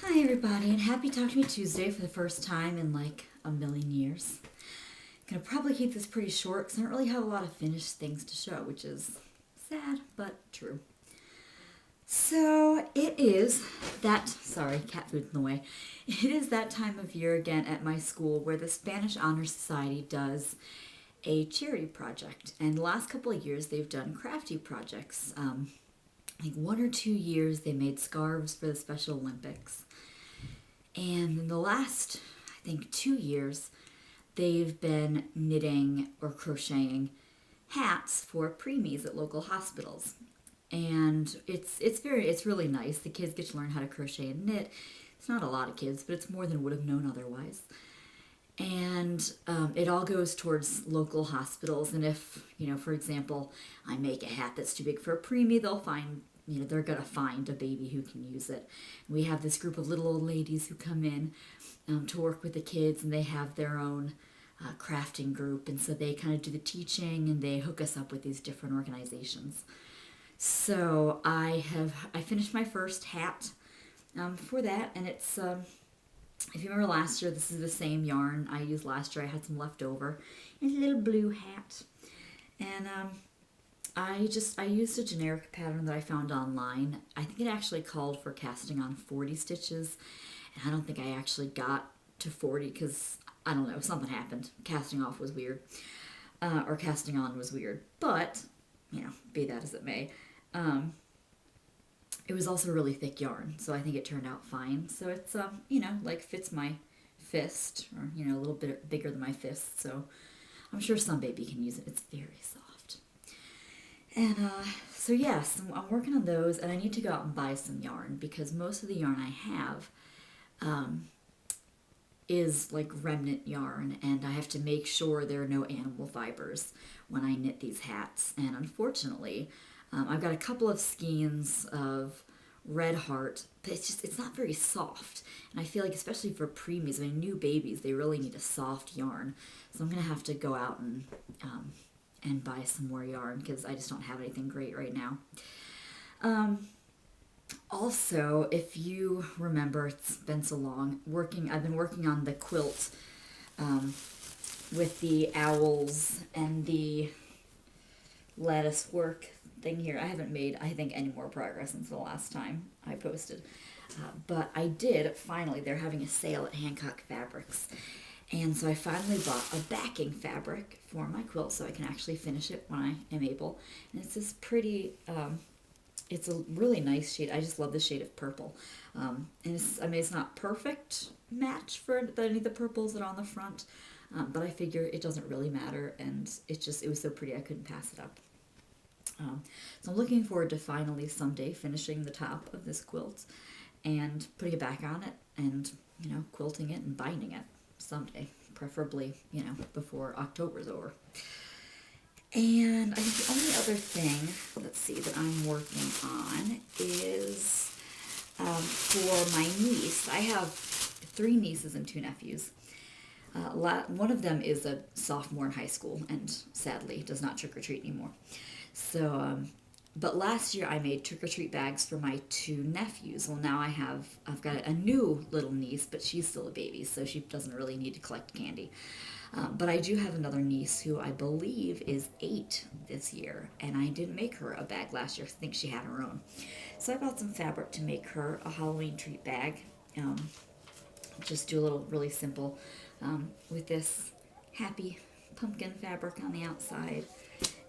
Hi everybody, and happy Talk to Me Tuesday for the first time in like a million years. Gonna probably keep this pretty short because I don't really have a lot of finished things to show, which is sad but true. So it is that, sorry, cat food's in the way. It is that time of year again at my school where the Spanish Honor Society does a charity project. And the last couple of years they've done crafty projects. I think 1 or 2 years they made scarves for the Special Olympics. And in the last, I think, 2 years, they've been knitting or crocheting hats for preemies at local hospitals. And it's really nice. The kids get to learn how to crochet and knit. It's not a lot of kids, but it's more than would have known otherwise. And it all goes towards local hospitals. And if, for example, I make a hat that's too big for a preemie, they'll find, they're going to find a baby who can use it. We have this group of little old ladies who come in to work with the kids, and they have their own crafting group. And so they kind of do the teaching, and they hook us up with these different organizations. So I finished my first hat for that, and it's if you remember last year, this is the same yarn I used last year. I had some left over. It's a little blue hat. And I used a generic pattern that I found online. I think it actually called for casting on 40 stitches. And I don't think I actually got to 40 because, I don't know, something happened. Casting off was weird. Or casting on was weird. But, be that as it may. It was also really thick yarn, so I think it turned out fine. So it's, fits my fist, or, a little bit bigger than my fist. So I'm sure some baby can use it. It's very soft. And so yes, I'm working on those, and I need to go out and buy some yarn because most of the yarn I have is like remnant yarn, and I have to make sure there are no animal fibers when I knit these hats. And unfortunately, I've got a couple of skeins of Red Heart, but it's not very soft. And I feel like, especially for preemies, new babies, they really need a soft yarn. So I'm going to have to go out and buy some more yarn because I just don't have anything great right now. Also, if you remember, it's been so long, I've been working on the quilt with the owls and the lattice work thing here. I haven't made, I think, any more progress since the last time I posted. But I did, finally, they're having a sale at Hancock Fabrics. And so I finally bought a backing fabric for my quilt so I can actually finish it when I am able. And it's this pretty, it's a really nice shade. I just love the shade of purple. And it's not perfect match for any of the purples that are on the front. But I figure it doesn't really matter, and it was so pretty I couldn't pass it up. So I'm looking forward to finally someday finishing the top of this quilt and putting it back on it and, quilting it and binding it someday, preferably, before October's over. And I think the only other thing, that I'm working on is for my niece. I have 3 nieces and 2 nephews. One of them is a sophomore in high school and sadly does not trick-or-treat anymore. So, but last year I made trick-or-treat bags for my 2 nephews. Well, now I've got a new little niece, but she's still a baby, so she doesn't really need to collect candy. But I do have another niece who I believe is 8 this year, and I didn't make her a bag last year. I think she had her own. So I bought some fabric to make her a Halloween treat bag. Just do a little really simple with this happy pumpkin fabric on the outside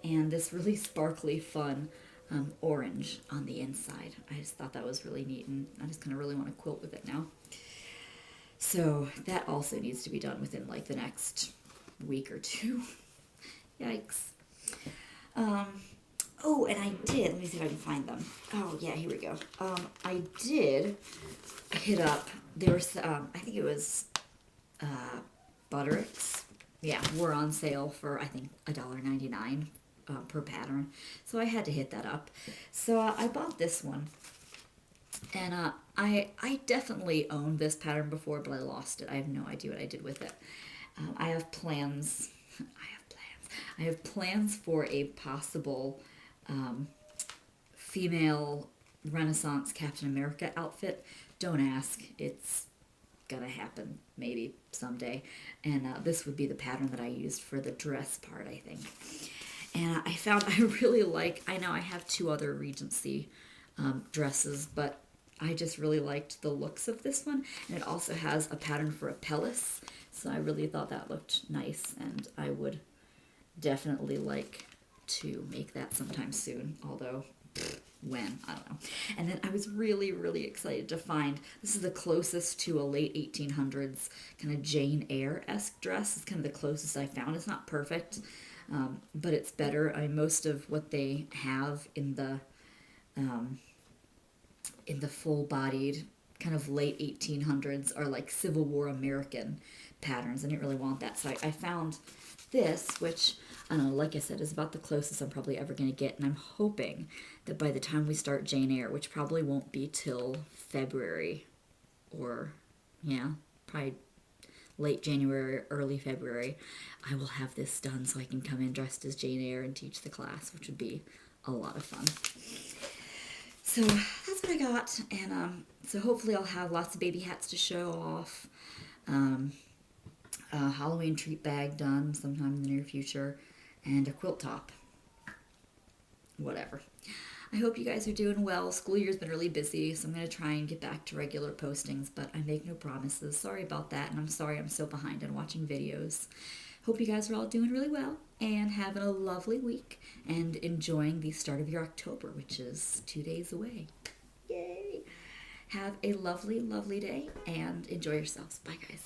and this really sparkly, fun orange on the inside. I just thought that was really neat, and I just kind of really want to quilt with it now. So that also needs to be done within like the next week or 2. Yikes. Oh, and I did, let me see if I can find them. Oh yeah, here we go. I did hit up, there was, I think it was Buttericks. Yeah, were on sale for, I think, $1.99 per pattern. So I had to hit that up. So I bought this one. And I definitely owned this pattern before, but I lost it. I have no idea what I did with it. I have plans. I have plans for a possible female Renaissance Captain America outfit. Don't ask. It's gonna happen maybe someday. And this would be the pattern that I used for the dress part, I think. And I found I really like, I know I have two other Regency dresses, but I just really liked the looks of this one. And it also has a pattern for a pellis, so I really thought that looked nice, and I would definitely like to make that sometime soon, although when, I don't know. And then I was really, really excited to find, this is the closest to a late 1800s kind of Jane Eyre-esque dress. It's kind of the closest I found. It's not perfect, but it's better. I mean, most of what they have in the full-bodied kind of late 1800s are like Civil War American patterns. I didn't really want that, so I found this, which, I don't know, like I said, is about the closest I'm probably ever going to get, and I'm hoping that by the time we start Jane Eyre, which probably won't be till February, or, yeah, probably late January, early February, I will have this done so I can come in dressed as Jane Eyre and teach the class, which would be a lot of fun. So that's what I got, and so hopefully I'll have lots of baby hats to show off. A Halloween treat bag done sometime in the near future, and a quilt top. Whatever. I hope you guys are doing well. School year's been really busy, so I'm going to try and get back to regular postings, but I make no promises. Sorry about that, and I'm sorry I'm so behind on watching videos. Hope you guys are all doing really well and having a lovely week and enjoying the start of your October, which is 2 days away. Yay! Have a lovely, lovely day and enjoy yourselves. Bye, guys.